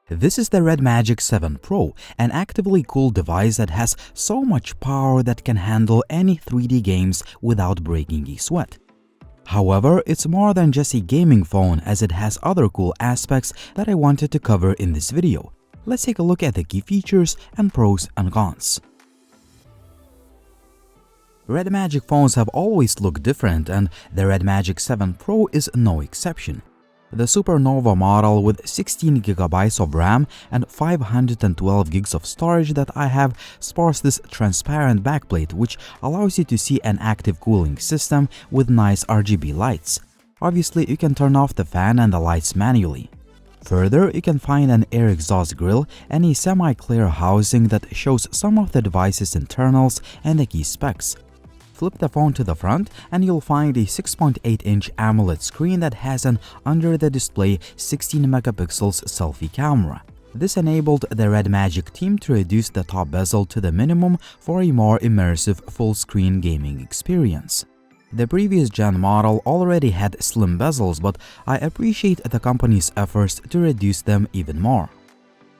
This is the REDMAGIC 7 Pro, an actively cooled device that has so much power that can handle any 3D games without breaking a sweat. However, it's more than just a gaming phone, as it has other cool aspects that I wanted to cover in this video. Let's take a look at the key features and pros and cons. REDMAGIC phones have always looked different, and the REDMAGIC 7 Pro is no exception. The Supernova model with 16GB of RAM and 512 gigs of storage that I have sports this transparent backplate, which allows you to see an active cooling system with nice RGB lights. Obviously, you can turn off the fan and the lights manually. Further, you can find an air exhaust grill and a semi-clear housing that shows some of the device's internals and the key specs. Flip the phone to the front and you'll find a 6.8-inch AMOLED screen that has an under-the-display 16-megapixels selfie camera. This enabled the REDMAGIC team to reduce the top bezel to the minimum for a more immersive full-screen gaming experience. The previous gen model already had slim bezels, but I appreciate the company's efforts to reduce them even more.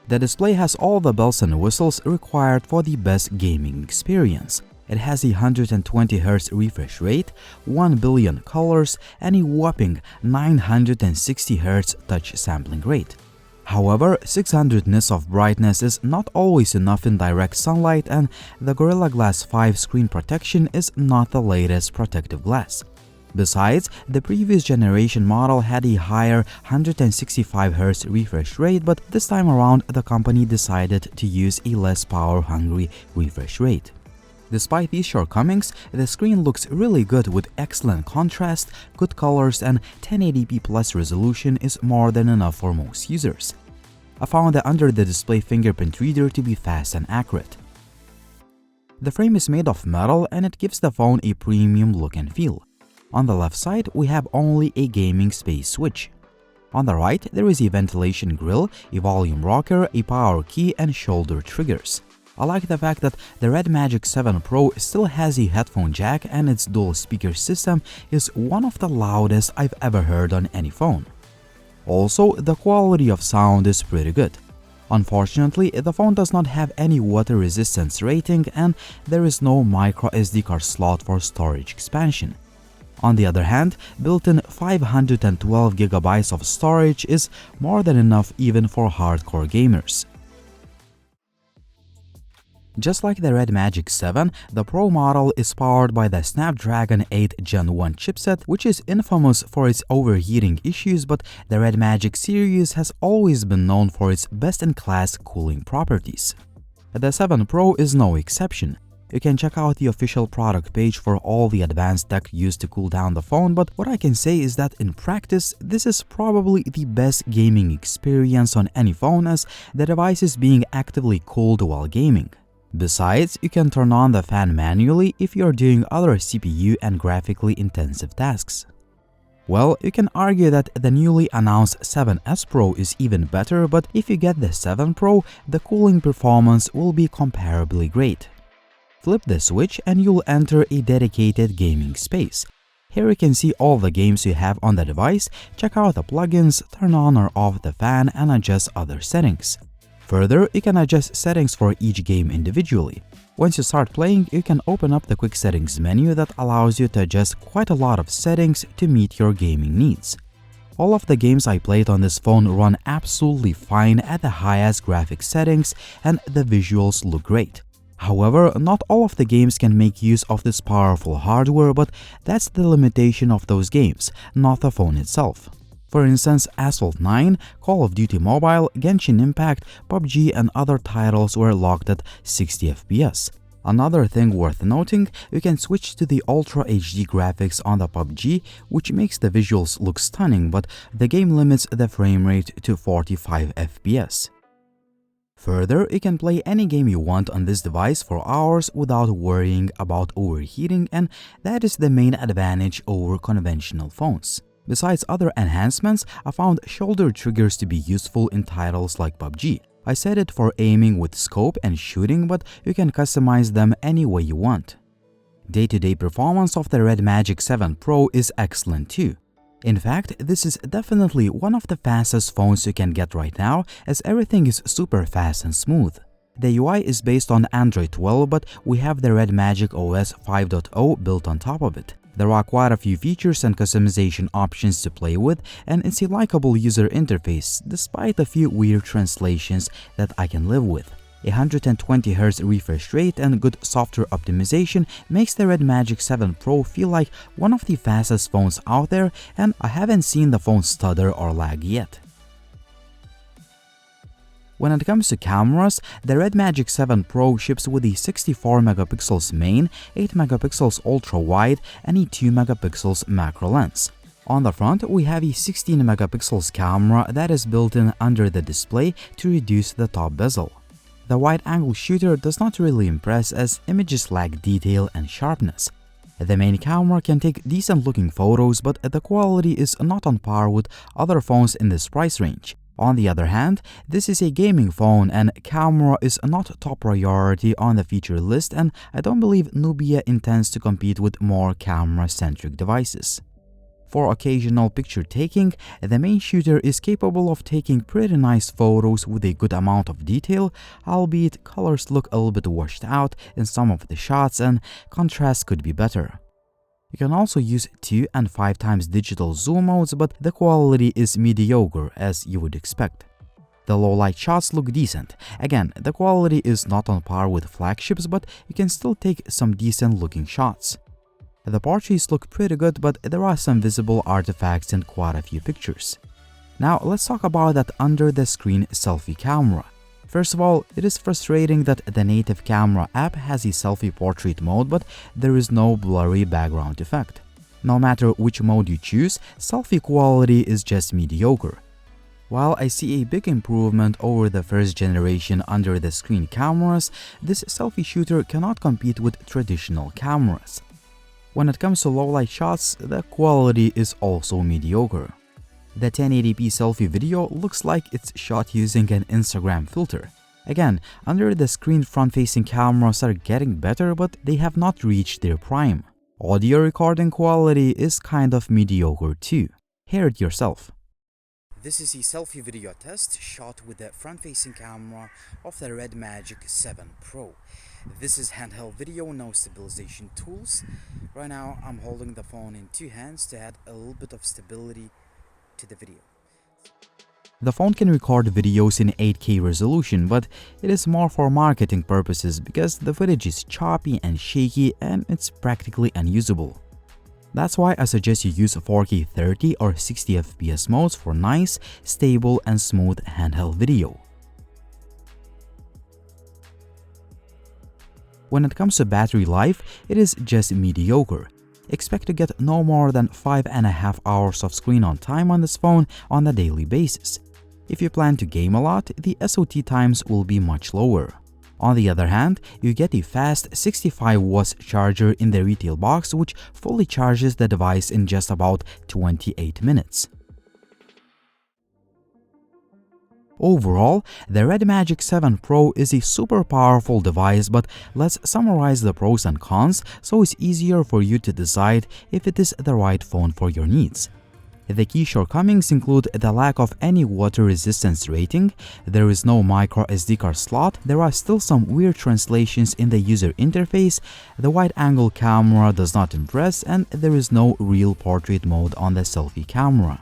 The display has all the bells and whistles required for the best gaming experience. It has a 120Hz refresh rate, 1 billion colors, and a whopping 960Hz touch sampling rate. However, 600 nits of brightness is not always enough in direct sunlight, and the Gorilla Glass 5 screen protection is not the latest protective glass. Besides, the previous generation model had a higher 165Hz refresh rate, but this time around the company decided to use a less power-hungry refresh rate. Despite these shortcomings, the screen looks really good with excellent contrast, good colors, and 1080p plus resolution is more than enough for most users. I found the under-the-display fingerprint reader to be fast and accurate. The frame is made of metal and it gives the phone a premium look and feel. On the left side, we have only a gaming space switch. On the right, there is a ventilation grill, a volume rocker, a power key, and shoulder triggers. I like the fact that the REDMAGIC 7 Pro still has a headphone jack, and its dual speaker system is one of the loudest I've ever heard on any phone. Also, the quality of sound is pretty good. Unfortunately, the phone does not have any water resistance rating, and there is no micro SD card slot for storage expansion. On the other hand, built-in 512GB of storage is more than enough even for hardcore gamers. Just like the REDMAGIC 7, the Pro model is powered by the Snapdragon 8 Gen 1 chipset, which is infamous for its overheating issues, but the REDMAGIC series has always been known for its best-in-class cooling properties. The 7 Pro is no exception. You can check out the official product page for all the advanced tech used to cool down the phone, but what I can say is that in practice, this is probably the best gaming experience on any phone, as the device is being actively cooled while gaming. Besides, you can turn on the fan manually if you're doing other CPU and graphically intensive tasks. Well, you can argue that the newly announced 7S Pro is even better, but if you get the 7 Pro, the cooling performance will be comparably great. Flip the switch and you'll enter a dedicated gaming space. Here you can see all the games you have on the device, check out the plugins, turn on or off the fan, and adjust other settings. Further, you can adjust settings for each game individually. Once you start playing, you can open up the quick settings menu that allows you to adjust quite a lot of settings to meet your gaming needs. All of the games I played on this phone run absolutely fine at the highest graphics settings, and the visuals look great. However, not all of the games can make use of this powerful hardware, but that's the limitation of those games, not the phone itself. For instance, Asphalt 9, Call of Duty Mobile, Genshin Impact, PUBG, and other titles were locked at 60 FPS. Another thing worth noting, you can switch to the Ultra HD graphics on the PUBG, which makes the visuals look stunning, but the game limits the frame rate to 45 FPS. Further, you can play any game you want on this device for hours without worrying about overheating, and that is the main advantage over conventional phones. Besides other enhancements, I found shoulder triggers to be useful in titles like PUBG. I set it for aiming with scope and shooting, but you can customize them any way you want. Day-to-day performance of the REDMAGIC 7 Pro is excellent too. In fact, this is definitely one of the fastest phones you can get right now, as everything is super fast and smooth. The UI is based on Android 12, but we have the REDMAGIC OS 5.0 built on top of it. There are quite a few features and customization options to play with, and it's a likable user interface despite a few weird translations that I can live with. 120Hz refresh rate and good software optimization makes the REDMAGIC 7 Pro feel like one of the fastest phones out there, and I haven't seen the phone stutter or lag yet. When it comes to cameras, the REDMAGIC 7 Pro ships with a 64 megapixels main, 8 megapixels ultra-wide, and a 2 megapixels macro lens. On the front, we have a 16 megapixels camera that is built in under the display to reduce the top bezel. The wide-angle shooter does not really impress as images lack detail and sharpness. The main camera can take decent-looking photos, but the quality is not on par with other phones in this price range. On the other hand, this is a gaming phone and camera is not top priority on the feature list, and I don't believe Nubia intends to compete with more camera-centric devices. For occasional picture taking, the main shooter is capable of taking pretty nice photos with a good amount of detail, albeit colors look a little bit washed out in some of the shots and contrast could be better. You can also use 2 and 5 times digital zoom modes, but the quality is mediocre as you would expect. The low light shots look decent. Again, the quality is not on par with flagships, but you can still take some decent looking shots. The portraits look pretty good, but there are some visible artifacts in quite a few pictures. Now let's talk about that under the screen selfie camera. First of all, it is frustrating that the native camera app has a selfie portrait mode, but there is no blurry background effect. No matter which mode you choose, selfie quality is just mediocre. While I see a big improvement over the first generation under the screen cameras, this selfie shooter cannot compete with traditional cameras. When it comes to low light shots, the quality is also mediocre. The 1080p selfie video looks like it's shot using an Instagram filter. Again, under the screen front-facing cameras are getting better, but they have not reached their prime. Audio recording quality is kind of mediocre too. Hear it yourself. This is a selfie video test shot with the front-facing camera of the REDMAGIC 7 Pro. This is handheld video, no stabilization tools. Right now I'm holding the phone in two hands to add a little bit of stability to the video. The phone can record videos in 8K resolution, but it is more for marketing purposes because the footage is choppy and shaky and it's practically unusable. That's why I suggest you use 4K 30 or 60 FPS modes for nice, stable and smooth handheld video. When it comes to battery life, it is just mediocre. Expect to get no more than 5.5 hours of screen on time on this phone on a daily basis. If you plan to game a lot, the SOT times will be much lower. On the other hand, you get a fast 65 watts charger in the retail box which fully charges the device in just about 28 minutes. Overall, the REDMAGIC 7 Pro is a super powerful device, but let's summarize the pros and cons so it's easier for you to decide if it is the right phone for your needs. The key shortcomings include the lack of any water resistance rating, there is no micro SD card slot, there are still some weird translations in the user interface, the wide-angle camera does not impress, and there is no real portrait mode on the selfie camera.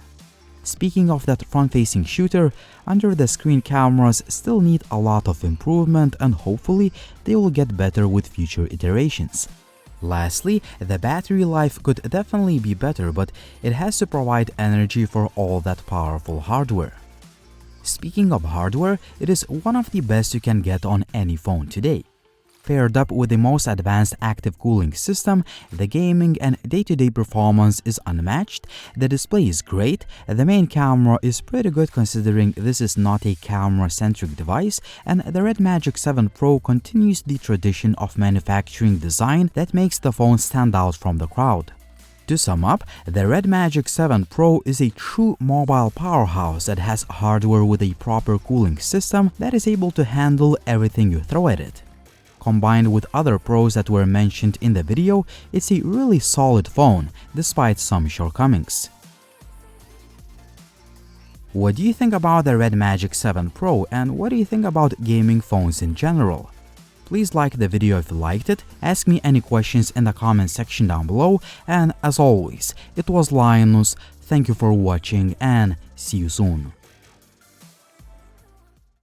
Speaking of that front-facing shooter, under-the-screen cameras still need a lot of improvement and hopefully they will get better with future iterations. Lastly, the battery life could definitely be better, but it has to provide energy for all that powerful hardware. Speaking of hardware, it is one of the best you can get on any phone today. Paired up with the most advanced active cooling system, the gaming and day-to-day performance is unmatched, the display is great, the main camera is pretty good considering this is not a camera-centric device, and the REDMAGIC 7 Pro continues the tradition of manufacturing design that makes the phone stand out from the crowd. To sum up, the REDMAGIC 7 Pro is a true mobile powerhouse that has hardware with a proper cooling system that is able to handle everything you throw at it. Combined with other pros that were mentioned in the video, it's a really solid phone, despite some shortcomings. What do you think about the REDMAGIC 7 Pro, and what do you think about gaming phones in general? Please like the video if you liked it, ask me any questions in the comment section down below, and as always, it was Linus, thank you for watching and see you soon.